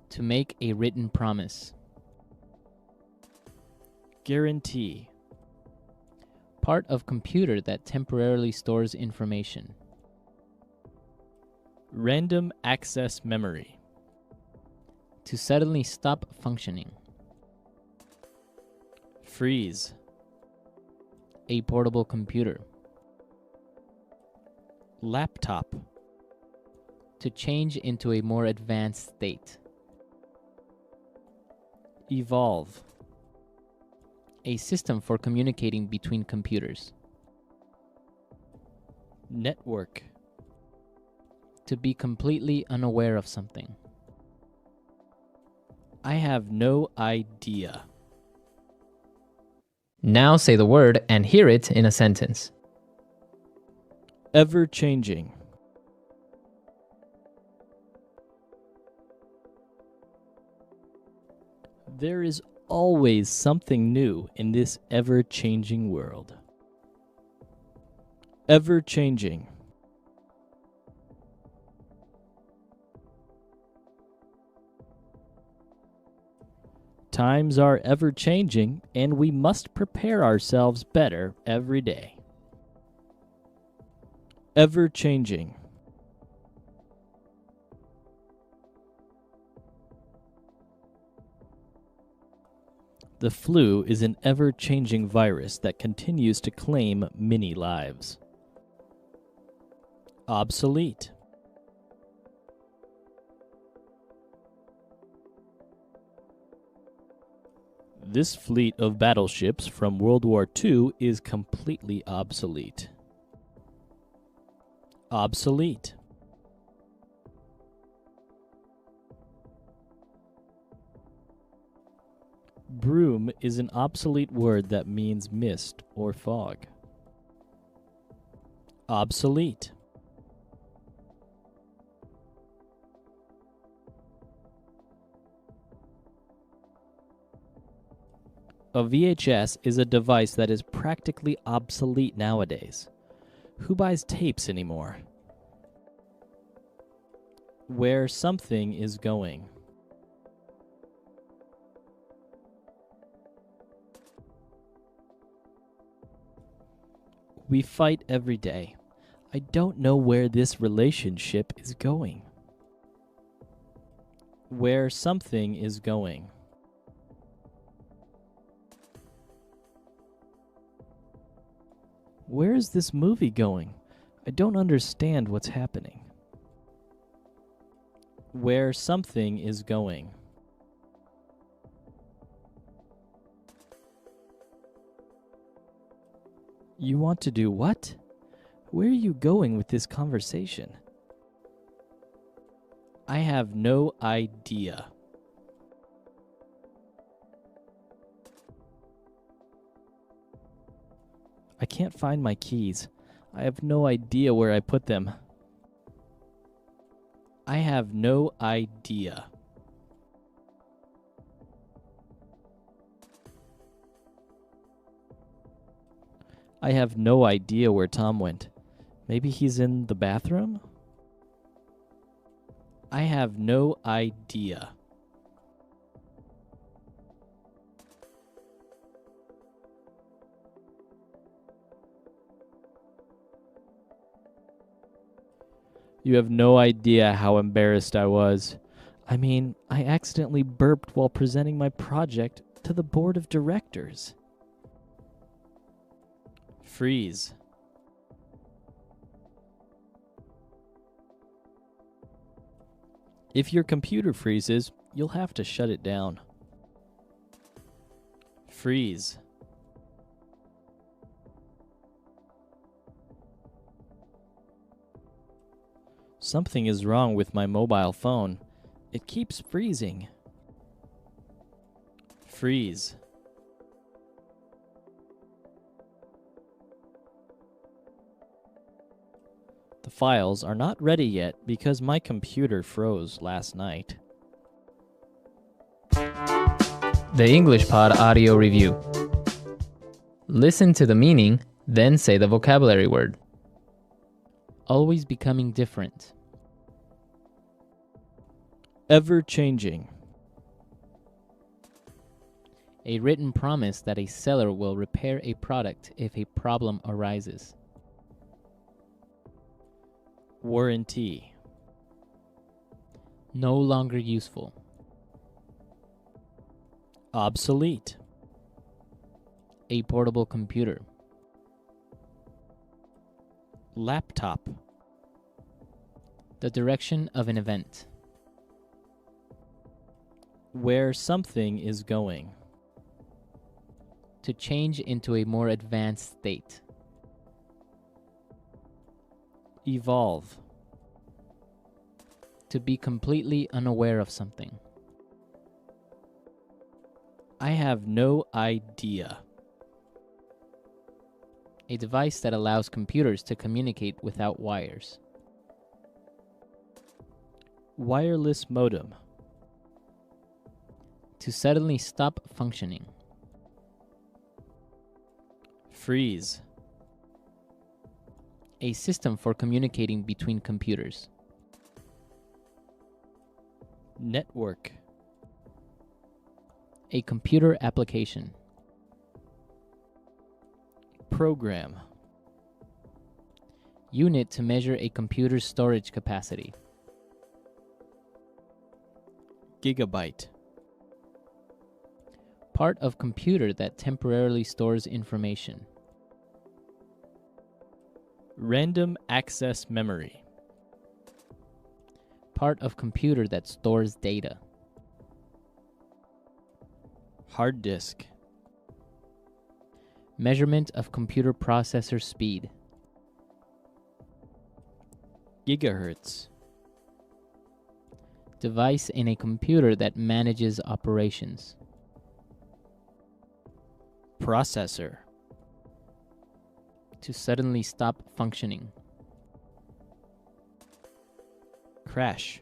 To make a written promise. Guarantee. Part of computer that temporarily stores information. Random access memory. To suddenly stop functioning. Freeze. A portable computer. Laptop. To change into a more advanced state. Evolve. A system for communicating between computers. Network. To be completely unaware of something. I have no idea. Now say the word and hear it in a sentence. Ever-changing. There is always something new in this ever-changing world. Ever-changing. Times are ever-changing, and we must prepare ourselves better every day. Ever-changing. The flu is an ever-changing virus that continues to claim many lives. Obsolete. This fleet of battleships from World War II is completely obsolete. Obsolete. Broom is an obsolete word that means mist or fog. Obsolete. A VHS is a device that is practically obsolete nowadays. Who buys tapes anymore? Where something is going. We fight every day. I don't know where this relationship is going. Where something is going. Where is this movie going? I don't understand what's happening. Where something is going. You want to do what? Where are you going with this conversation? I have no idea. I can't find my keys. I have no idea where I put them. I have no idea. I have no idea where Tom went. Maybe he's in the bathroom? I have no idea. You have no idea how embarrassed I was. I mean, I accidentally burped while presenting my project to the board of directors. Freeze. If your computer freezes, you'll have to shut it down. Freeze. Something is wrong with my mobile phone. It keeps freezing. Freeze. The files are not ready yet because my computer froze last night. The English Pod Audio Review. Listen to the meaning, then say the vocabulary word. Always becoming different. Ever changing. A written promise that a seller will repair a product if a problem arises. Warranty. No longer useful. Obsolete. A portable computer. Laptop. The direction of an event. Where something is going. To change into a more advanced state. Evolve. To be completely unaware of something. I have no idea. A device that allows computers to communicate without wires. Wireless modem. To suddenly stop functioning. Freeze. A system for communicating between computers. Network. A computer application. Program. Unit to measure a computer's storage capacity. Gigabyte. Part of computer that temporarily stores information. Random access memory. Part of computer that stores data. Hard disk. Measurement of computer processor speed. Gigahertz. Device in a computer that manages operations. Processor. To suddenly stop functioning. Crash.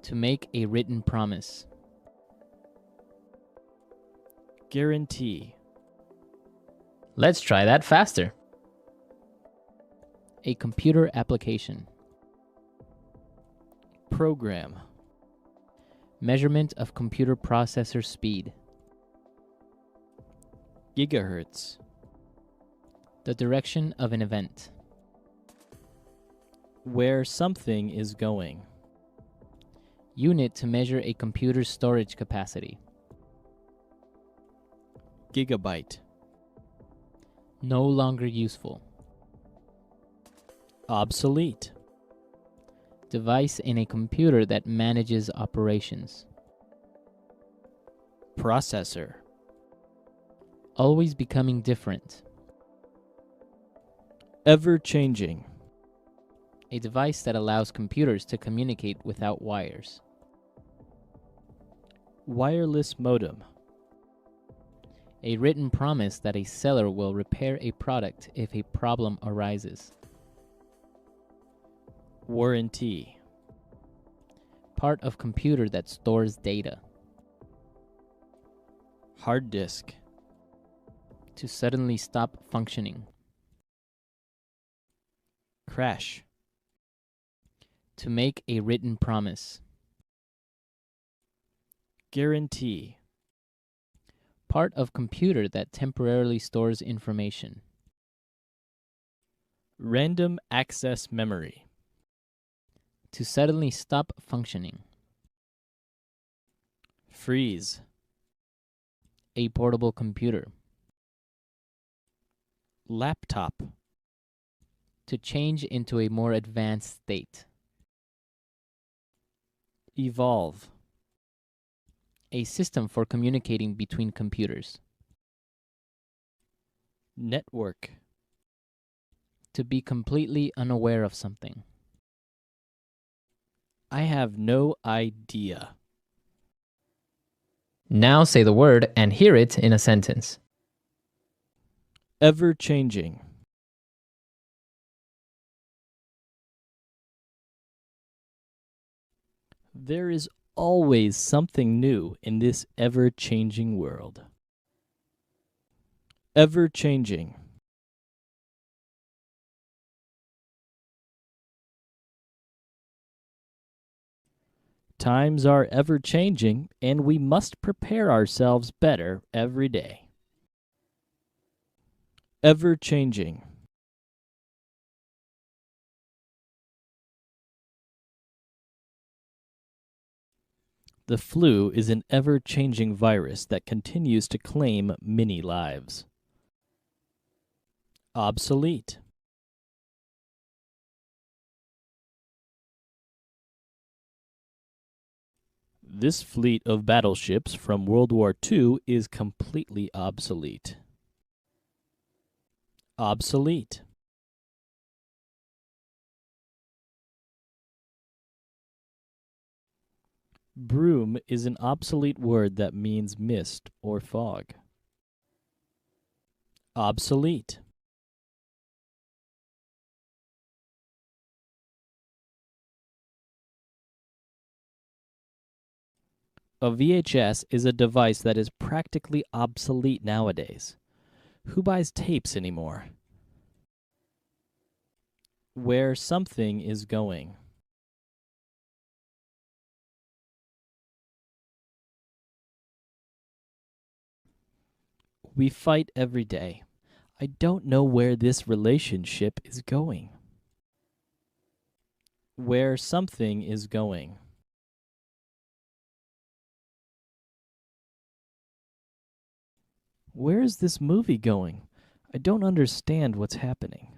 To make a written promise. Guarantee. Let's try that faster. A computer application. Program. Measurement of computer processor speed. Gigahertz. The direction of an event. Where something is going. Unit to measure a computer's storage capacity. Gigabyte. No longer useful. Obsolete. Device in a computer that manages operations. Processor. Always becoming different. Ever-changing. A device that allows computers to communicate without wires. Wireless modem. A written promise that a seller will repair a product if a problem arises. Warranty. Part of computer that stores data. Hard disk. To suddenly stop functioning. Crash. To make a written promise. Guarantee. Part of computer that temporarily stores information. Random access memory. To suddenly stop functioning. Freeze. A portable computer. Laptop. To change into a more advanced state. Evolve. A system for communicating between computers. Network. To be completely unaware of something. I have no idea. Now say the word and hear it in a sentence. Ever-changing. There is always something new in this ever-changing world. Ever-changing. Times are ever-changing, and we must prepare ourselves better every day. Ever-changing. The flu is an ever-changing virus that continues to claim many lives. Obsolete. This fleet of battleships from World War II is completely obsolete. Obsolete. Broom is an obsolete word that means mist or fog. Obsolete. A VHS is a device that is practically obsolete nowadays. Who buys tapes anymore? Where something is going. We fight every day. I don't know where this relationship is going. Where something is going. Where is this movie going? I don't understand what's happening.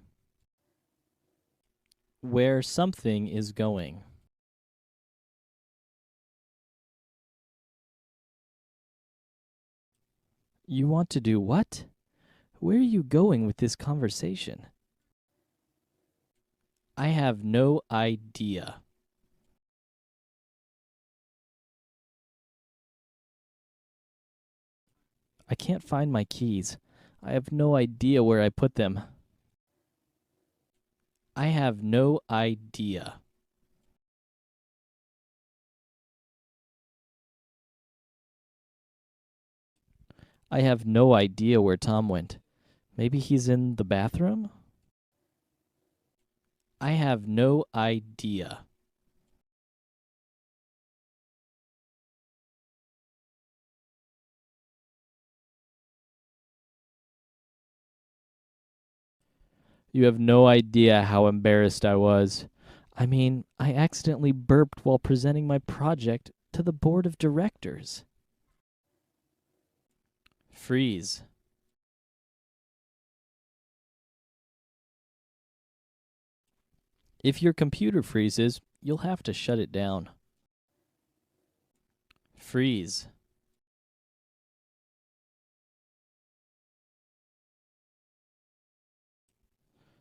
Where something is going. You want to do what? Where are you going with this conversation? I have no idea. I can't find my keys. I have no idea where I put them. I have no idea. I have no idea where Tom went. Maybe he's in the bathroom? I have no idea. You have no idea how embarrassed I was. I mean, I accidentally burped while presenting my project to the board of directors. Freeze. If your computer freezes, you'll have to shut it down. Freeze.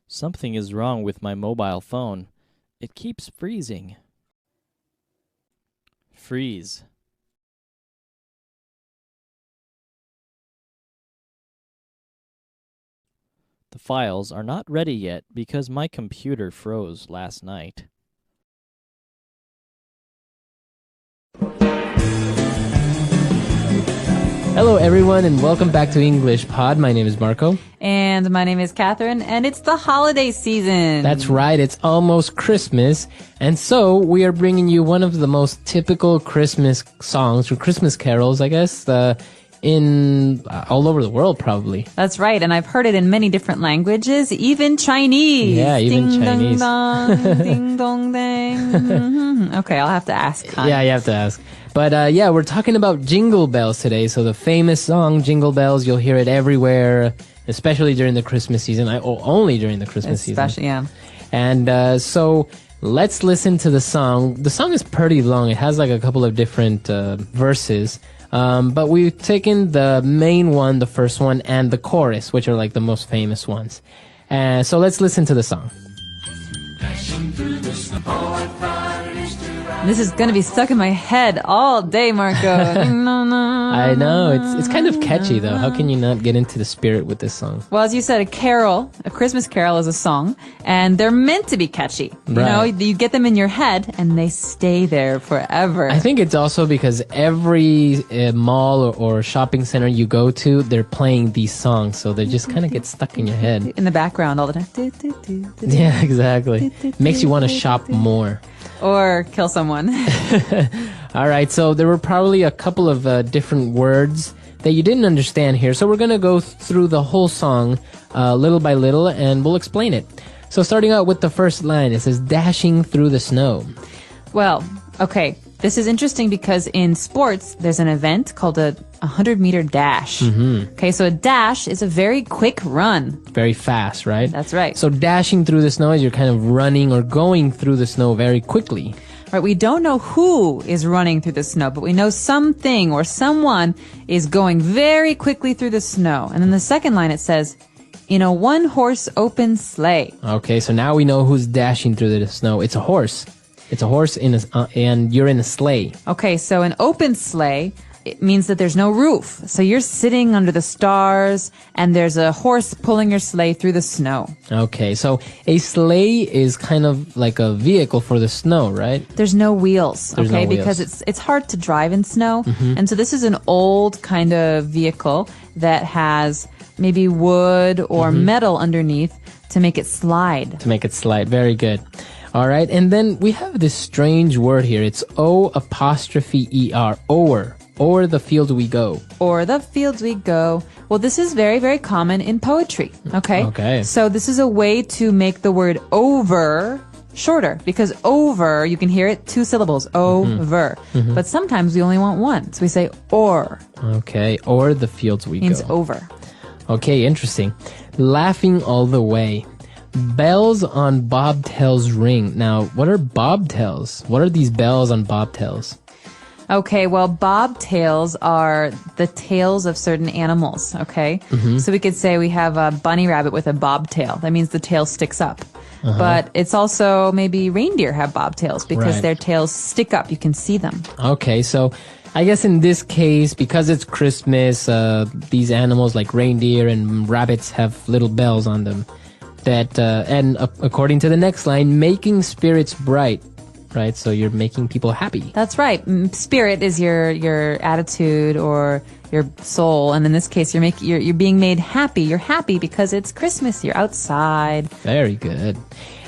Something is wrong with my mobile phone. It keeps freezing. Freeze. The files are not ready yet because my computer froze last night. Hello, everyone, and welcome back to English Pod. My name is Marco. And my name is Catherine, and it's the holiday season. That's right. It's almost Christmas. And so we are bringing you one of the most typical Christmas songs, or Christmas carols, I guess, in all over the world, probably. That's right. And I've heard it in many different languages, even Chinese. Yeah, even ding, Chinese. Dong, dong, ding, dong, ding. Okay, I'll have to ask. Hun. Yeah, you have to ask. But yeah, we're talking about Jingle Bells today. So the famous song, Jingle Bells, you'll hear it everywhere, especially during the Christmas season. Only during the Christmas season. Especially, yeah. And so let's listen to the song. The song is pretty long. It has like a couple of different verses. But we've taken the main one, the first one, and the chorus, which are like the most famous ones. So let's listen to the song. This is going to be stuck in my head all day, Marco. I know. It's kind of catchy, though. How can you not get into the spirit with this song? Well, as you said, a Christmas carol is a song, and they're meant to be catchy. You know, you get them in your head, and they stay there forever. I think it's also because every mall or shopping center you go to, they're playing these songs, so they just kind of get stuck in your head. In the background all the time. Yeah, exactly. Makes you want to shop more. Or kill someone. All right, so there were probably a couple of different words that you didn't understand here. So we're going to go through the whole song little by little, and we'll explain it. So starting out with the first line, it says, dashing through the snow. Well, okay. This is interesting because in sports, there's an event called a 100-meter dash. Mm-hmm. Okay, so a dash is a very quick run. Very fast, right? That's right. So dashing through the snow is you're kind of running or going through the snow very quickly. Right, we don't know who is running through the snow, but we know something or someone is going very quickly through the snow. And then the second line, it says, in a one-horse open sleigh. Okay, so now we know who's dashing through the snow. It's a horse. It's a horse and you're in a sleigh. Okay, so an open sleigh, it means that there's no roof. So you're sitting under the stars and there's a horse pulling your sleigh through the snow. Okay, so a sleigh is kind of like a vehicle for the snow, right? There's no wheels, There's no wheels. Because it's hard to drive in snow. Mm-hmm. And so this is an old kind of vehicle that has maybe wood or metal underneath to make it slide. To make it slide, very good. All right, and then we have this strange word here. It's O''er, o'er the fields we go. O'er the fields we go. Well, this is very, very common in poetry, okay? Okay. So this is a way to make the word over shorter, because over, you can hear it, 2 syllables, over. Mm-hmm. But sometimes we only want one, so we say or. Okay, o'er the fields we means go. over. Okay, interesting. Laughing all the way. Bells on bobtails ring. Now, what are bobtails? What are these bells on bobtails? Okay, well, bobtails are the tails of certain animals, okay? Mm-hmm. So we could say we have a bunny rabbit with a bobtail. That means the tail sticks up. Uh-huh. But it's also maybe reindeer have bobtails because their tails stick up. You can see them. Okay, so I guess in this case, because it's Christmas, these animals like reindeer and rabbits have little bells on them. And according to the next line, making spirits bright, right? So you're making people happy. That's right. Spirit is your attitude or your soul, and in this case, you're being made happy. You're happy because it's Christmas. You're outside. Very good.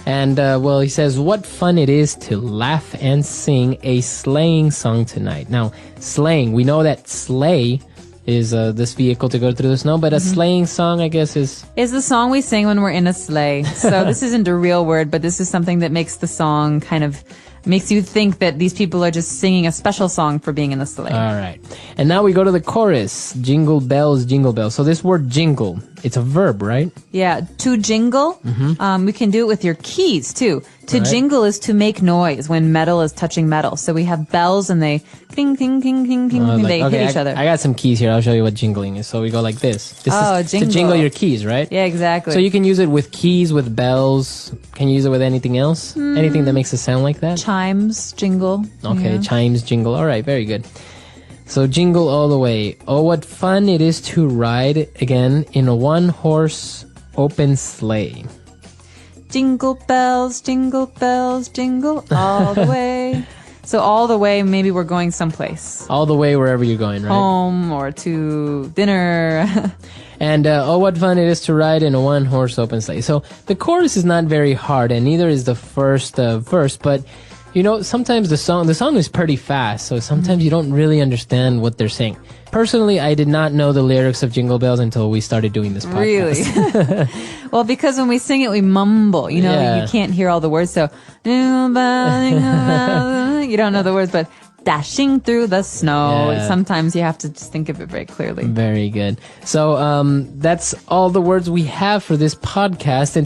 And well, he says, what fun it is to laugh and sing a sleighing song tonight. Now, sleighing, we know that sleigh is this vehicle to go through the snow. But a sleighing song, I guess, is the song we sing when we're in a sleigh. So this isn't a real word, but this is something that makes the song kind of makes you think that these people are just singing a special song for being in the sleigh. all right. And now we go to the chorus. Jingle bells, jingle bells. So this word jingle, it's a verb, right? Yeah, to jingle, we can do it with your keys too. To Right. jingle is to make noise when metal is touching metal. So we have bells and they cling, cling, cling, cling, cling, Like, they okay, hit each other. I got some keys here. I'll show you what jingling is. So we go like this. This is to jingle. jingle your keys, right? Yeah, exactly. So you can use it with keys, with bells. Can you use it with anything else? Anything that makes it sound like that? Chimes, jingle. Okay, yeah. chimes, jingle. All right, very good. So jingle all the way. Oh, what fun it is to ride again in a one-horse open sleigh. Jingle bells, jingle all the way. So all the way, maybe we're going someplace. All the way wherever you're going, right? Home or to dinner. And oh, what fun it is to ride in a one-horse open sleigh. So the chorus is not very hard, and neither is the first verse. But you know, sometimes the song is pretty fast, so sometimes you don't really understand what they're saying. Personally, I did not know the lyrics of Jingle Bells until we started doing this podcast. Really? Well, because when we sing it, we mumble. You know, Yeah. you can't hear all the words. So, jingle bell, jingle bell, you don't know the words, but dashing through the snow. Yeah. Sometimes you have to just think of it very clearly. Very good. So that's all the words we have for this podcast.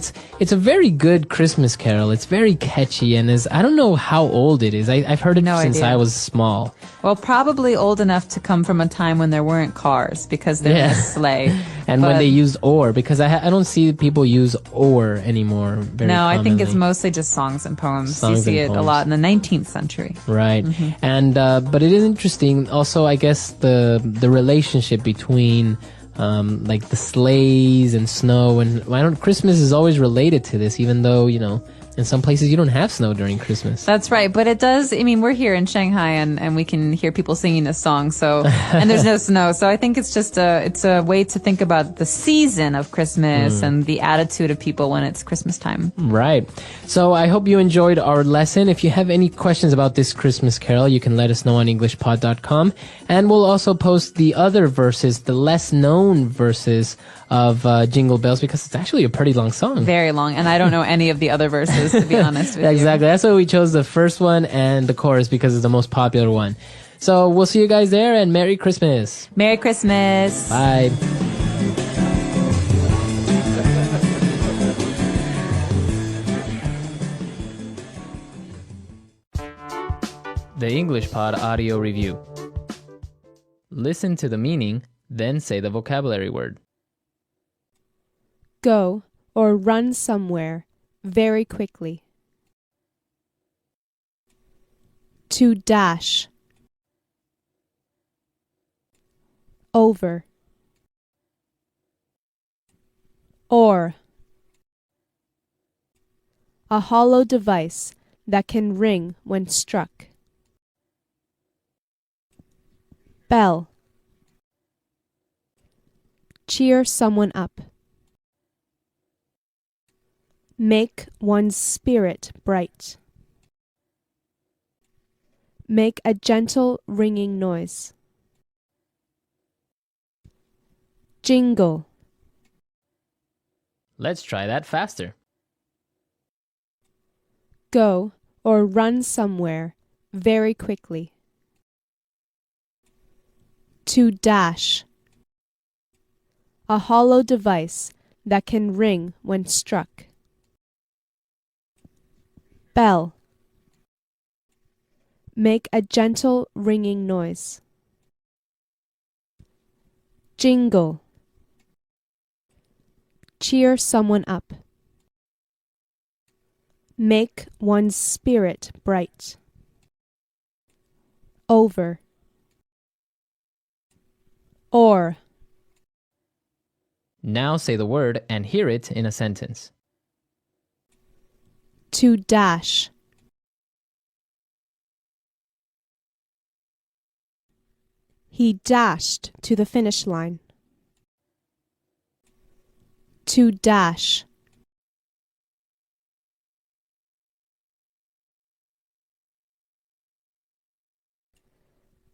It's a very good Christmas carol. It's very catchy, and I don't know how old it is. I've heard it No since idea. I was small. Well, probably old enough to come from a time when there weren't cars because they're in Yeah. a sleigh. And when But- they used or, because I don't see people use or anymore very No, I think it's commonly. mostly just songs and poems. Songs you see and it a poems. lot in the 19th century. Right. And but it is interesting also, I guess, the relationship between like the sleighs and snow, and Christmas is always related to this, even though, you know, in some places you don't have snow during Christmas. That's right, but it does. I mean, we're here in Shanghai, and we can hear people singing this song. So, and there's no snow. So I think it's just it's a way to think about the season of Christmas and the attitude of people when it's Christmas time. Right. So I hope you enjoyed our lesson. If you have any questions about this Christmas carol, you can let us know on EnglishPod.com. And we'll also post the other verses, the less known verses of Jingle Bells, because it's actually a pretty long song. Very long, and I don't know any of the other verses, to be honest with you. Exactly. That's why we chose the first one and the chorus, because it's the most popular one. So we'll see you guys there, and Merry Christmas. Merry Christmas. Bye. The English Pod Audio Review. Listen to the meaning, then say the vocabulary word. Go or run somewhere very quickly. To dash. Over. Or. A hollow device that can ring when struck. Bell. Cheer someone up. Make one's spirit bright. Make a gentle ringing noise. Jingle. Let's try that faster. Go or run somewhere very quickly. To dash. A hollow device that can ring when struck. Bell. Make a gentle ringing noise. Jingle. Cheer someone up. Make one's spirit bright. Over. Or. Now say the word and hear it in a sentence. To dash. He dashed to the finish line. To dash.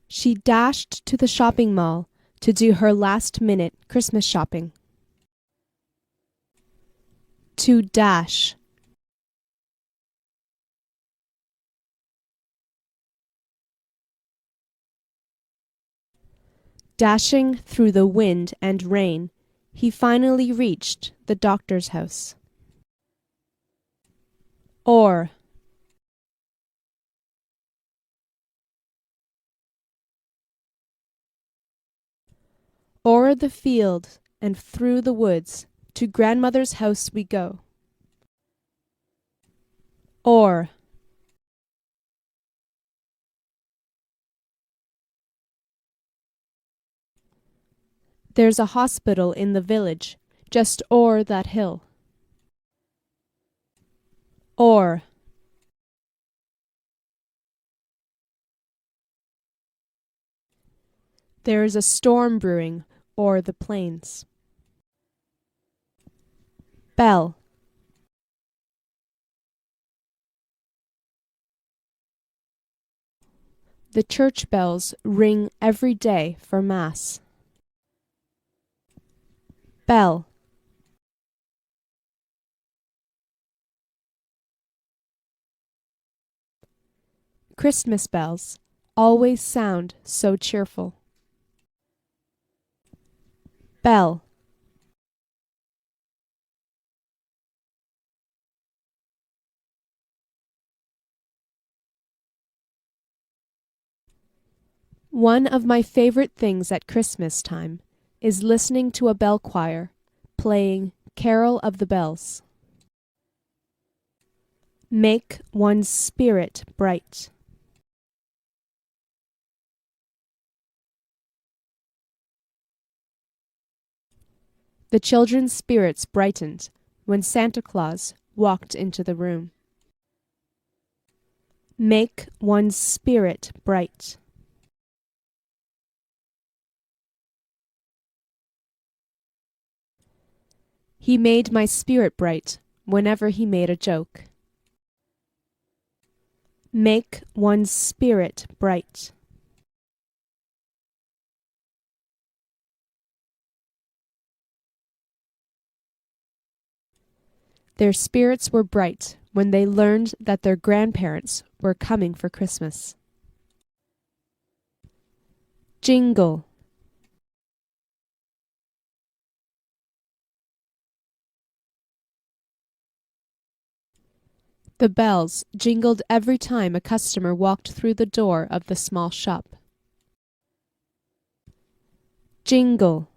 She dashed to the shopping mall to do her last-minute Christmas shopping. To dash. Dashing through the wind and rain, he finally reached the doctor's house. Or. O'er the field and through the woods, to grandmother's house we go. Or. There's a hospital in the village, just o'er that hill. Or. There is a storm brewing o'er the plains. Bell. The church bells ring every day for Mass. Bell. Christmas bells always sound so cheerful. Bell. One of my favorite things at Christmas time is listening to a bell choir playing Carol of the Bells. Make one's spirit bright. The children's spirits brightened when Santa Claus walked into the room. Make one's spirit bright. He made my spirit bright whenever he made a joke. Make one's spirit bright. Their spirits were bright when they learned that their grandparents were coming for Christmas. Jingle. The bells jingled every time a customer walked through the door of the small shop. Jingle.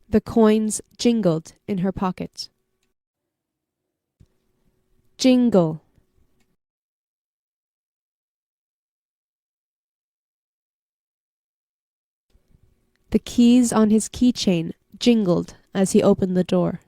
The coins jingled in her pocket. Jingle. The keys on his keychain jingled as he opened the door.